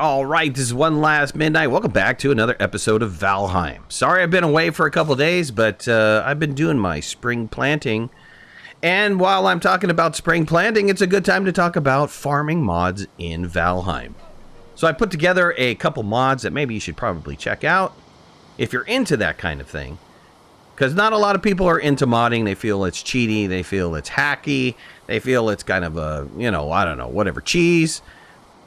All right, this is One Last Midnight. Welcome back to another episode of Valheim. Sorry I've been away for a couple days, but I've been doing my spring planting. And while I'm talking about spring planting, it's a good time to talk about farming mods in Valheim. So I put together a couple mods that maybe you should probably check out if you're into that kind of thing. Because not a lot of people are into modding. They feel it's cheaty. They feel it's hacky. They feel it's kind of a, I don't know, whatever, cheese.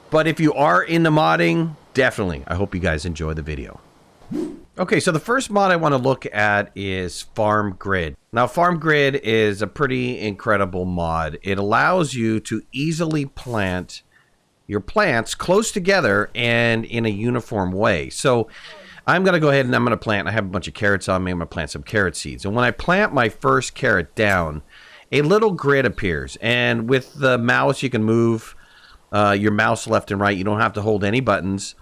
But if you are into modding, definitely, I hope you guys enjoy the video. Okay, so the first mod I want to look at is Farm Grid. Now, Farm Grid is a pretty incredible mod. It allows you to easily plant your plants close together and in a uniform way. So I'm going to go ahead and I'm going to plant. I have a bunch of carrots on me. I'm going to plant some carrot seeds. And when I plant my first carrot down, a little grid appears. And with the mouse, you can move your mouse left and right. You don't have to hold any buttons.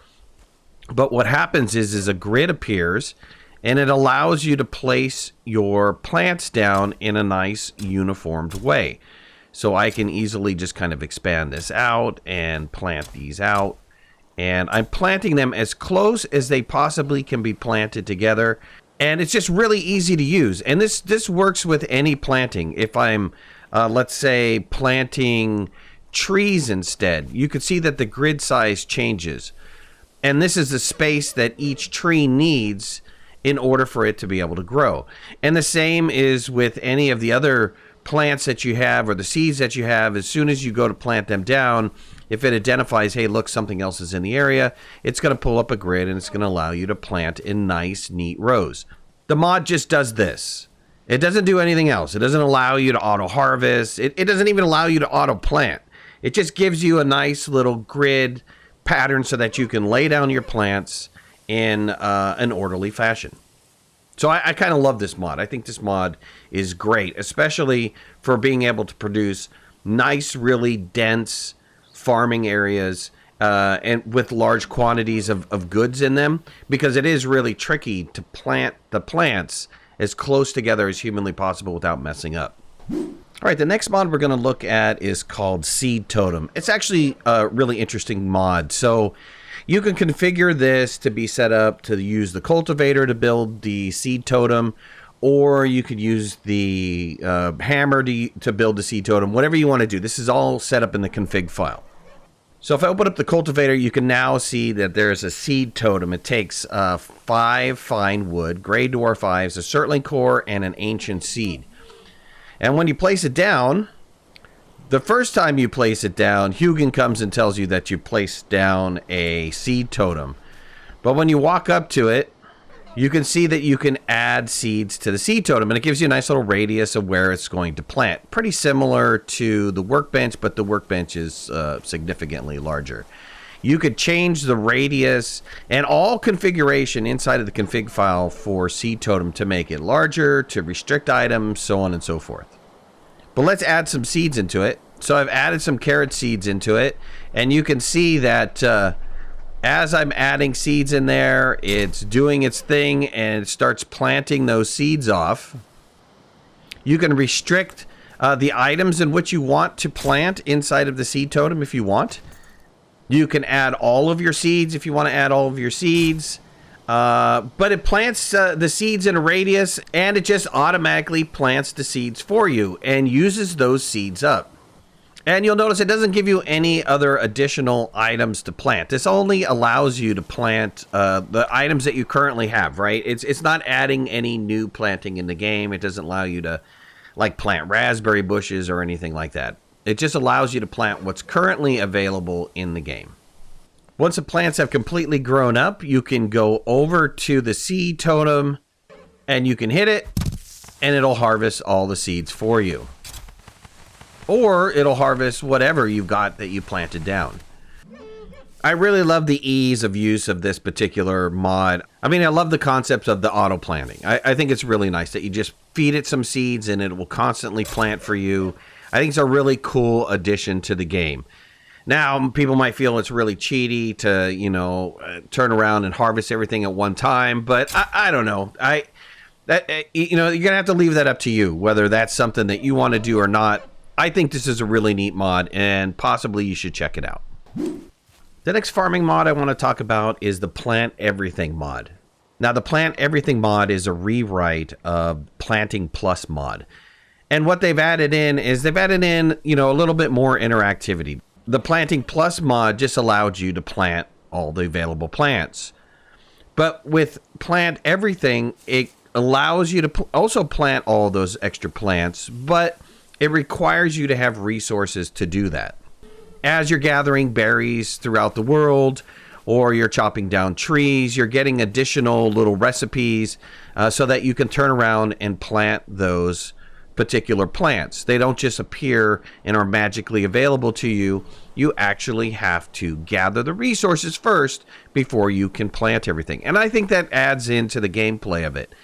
But what happens is a grid appears, and it allows you to place your plants down in a nice uniformed way. So I can easily just kind of expand this out and plant these out. And I'm planting them as close as they possibly can be planted together. And it's just really easy to use. And this works with any planting. If I'm, let's say, planting trees instead, you can see that the grid size changes. And this is the space that each tree needs in order for it to be able to grow. And the same is with any of the other plants that you have or the seeds that you have. As soon as you go to plant them down, if it identifies, hey, look, something else is in the area, it's going to pull up a grid and it's going to allow you to plant in nice, neat rows. The mod just does this. It doesn't do anything else. It doesn't allow you to auto-harvest. It doesn't even allow you to auto-plant. It just gives you a nice little grid pattern so that you can lay down your plants in an orderly fashion. So I kind of love this mod. I think this mod is great, especially for being able to produce nice, really dense farming areas and with large quantities of goods in them, because it is really tricky to plant the plants as close together as humanly possible without messing up. All right, the next mod we're going to look at is called Seed Totem. It's actually a really interesting mod. So you can configure this to be set up to use the cultivator to build the seed totem, or you could use the hammer to build the seed totem, whatever you want to do. This is all set up in the config file. So if I open up the cultivator, you can now see that there's a seed totem. It takes 5 fine wood, gray dwarf ives, a surtling core, and an ancient seed. And when you place it down, the first time you place it down, Hugin comes and tells you that you placed down a seed totem. But when you walk up to it, you can see that you can add seeds to the seed totem, and it gives you a nice little radius of where it's going to plant. Pretty similar to the workbench, but the workbench is significantly larger. You could change the radius and all configuration inside of the config file for seed totem to make it larger, to restrict items, so on and so forth. But let's add some seeds into it. So I've added some carrot seeds into it, and you can see that as I'm adding seeds in there, it's doing its thing and it starts planting those seeds off. You can restrict the items in which you want to plant inside of the seed totem if you want. You can add all of your seeds if you want to add all of your seeds. But it plants the seeds in a radius, and it just automatically plants the seeds for you and uses those seeds up. And you'll notice it doesn't give you any other additional items to plant. This only allows you to plant the items that you currently have, right? It's not adding any new planting in the game. It doesn't allow you to plant raspberry bushes or anything like that. It just allows you to plant what's currently available in the game. Once the plants have completely grown up, you can go over to the seed totem and you can hit it and it'll harvest all the seeds for you. Or it'll harvest whatever you've got that you planted down. I really love the ease of use of this particular mod. I mean, I love the concept of the auto planting. I think it's really nice that you just feed it some seeds and it will constantly plant for you. I think it's a really cool addition to the game. Now, people might feel it's really cheaty to, turn around and harvest everything at one time, but I don't know. You're going to have to leave that up to you, whether that's something that you want to do or not. I think this is a really neat mod, and possibly you should check it out. The next farming mod I want to talk about is the Plant Everything mod. Now, the Plant Everything mod is a rewrite of Planting Plus mod. And what they've added in is they've added in, a little bit more interactivity. The Planting Plus mod just allowed you to plant all the available plants. But with Plant Everything, it allows you to also plant all those extra plants, but it requires you to have resources to do that. As you're gathering berries throughout the world, or you're chopping down trees, you're getting additional little recipes so that you can turn around and plant those particular plants. They don't just appear and are magically available to you. You actually have to gather the resources first before you can plant everything. And I think that adds into the gameplay of it.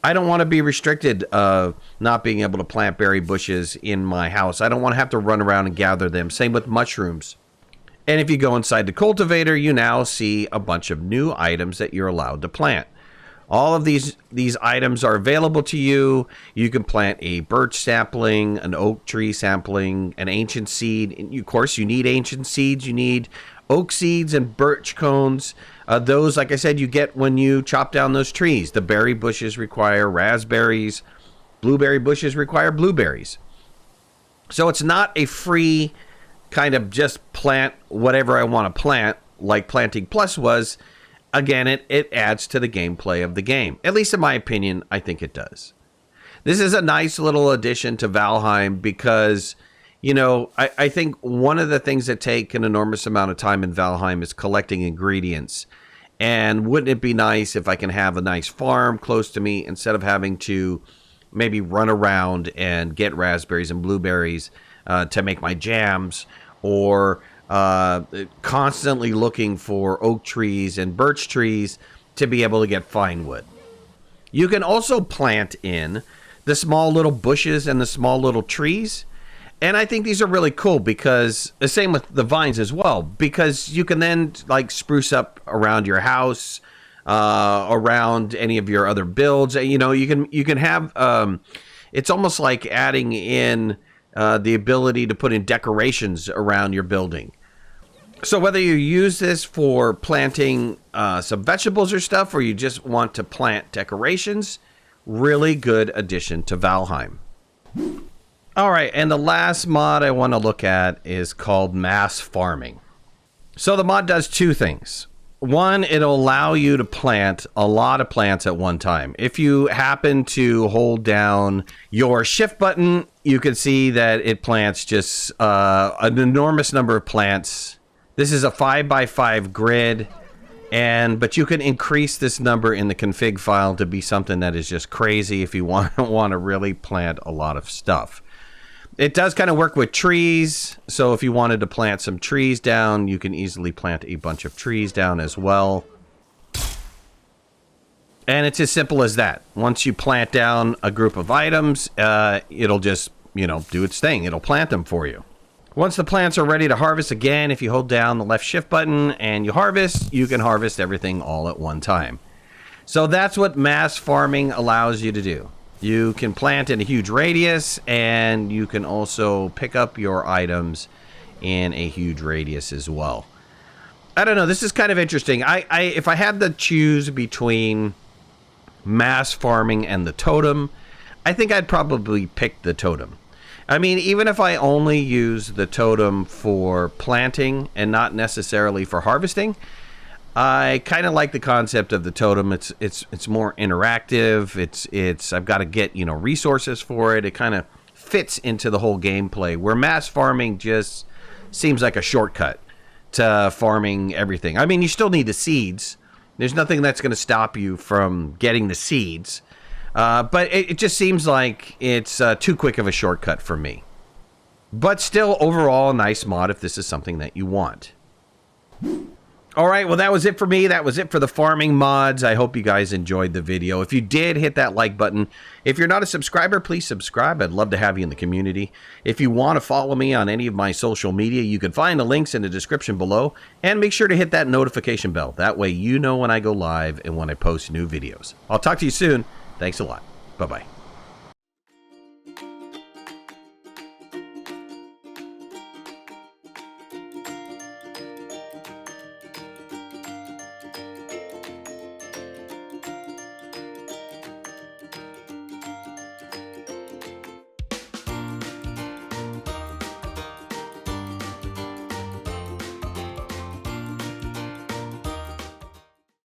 I don't want to be restricted not being able to plant berry bushes in my house. I don't want to have to run around and gather them. Same with mushrooms. And if you go inside the cultivator, you now see a bunch of new items that you're allowed to plant. All of these items are available to you. You can plant a birch sapling, an oak tree sapling, an ancient seed. And of course, you need ancient seeds. You need oak seeds and birch cones. Those, like I said, you get when you chop down those trees. The berry bushes require raspberries. Blueberry bushes require blueberries. So it's not a free kind of just plant whatever I want to plant like Planting Plus was. Again, it adds to the gameplay of the game. At least in my opinion, I think it does. This is a nice little addition to Valheim because, I think one of the things that take an enormous amount of time in Valheim is collecting ingredients. And wouldn't it be nice if I can have a nice farm close to me instead of having to maybe run around and get raspberries and blueberries to make my jams, or constantly looking for oak trees and birch trees to be able to get fine wood. You can also plant in the small little bushes and the small little trees. And I think these are really cool because the same with the vines as well, because you can then like spruce up around your house, around any of your other builds. You can have, it's almost like adding in the ability to put in decorations around your building. So whether you use this for planting some vegetables or stuff, or you just want to plant decorations, really good addition to Valheim. All right, and the last mod I want to look at is called Mass Farming. So the mod does two things. One, it'll allow you to plant a lot of plants at one time. If you happen to hold down your shift button, you can see that it plants just an enormous number of plants. This is a 5x5 grid, but you can increase this number in the config file to be something that is just crazy if you want to really plant a lot of stuff. It does kind of work with trees, so if you wanted to plant some trees down, you can easily plant a bunch of trees down as well. And it's as simple as that. Once you plant down a group of items, it'll just, do its thing. It'll plant them for you. Once the plants are ready to harvest, again, if you hold down the left shift button and you harvest, you can harvest everything all at one time. So that's what mass farming allows you to do. You can plant in a huge radius, and you can also pick up your items in a huge radius as well. I don't know. This is kind of interesting. If I had to choose between mass farming and the Totem, I think I'd probably pick the Totem. I mean, even if I only use the Totem for planting and not necessarily for harvesting, I kind of like the concept of the Totem. It's more interactive. It's I've got to get resources for it. It kind of fits into the whole gameplay. Where mass farming just seems like a shortcut to farming everything. I mean, you still need the seeds. There's nothing that's going to stop you from getting the seeds, but it just seems like it's too quick of a shortcut for me. But still, overall, a nice mod if this is something that you want. All right, well, that was it for me. That was it for the farming mods. I hope you guys enjoyed the video. If you did, hit that like button. If you're not a subscriber, please subscribe. I'd love to have you in the community. If you want to follow me on any of my social media, you can find the links in the description below. And make sure to hit that notification bell. That way you know when I go live and when I post new videos. I'll talk to you soon. Thanks a lot. Bye-bye.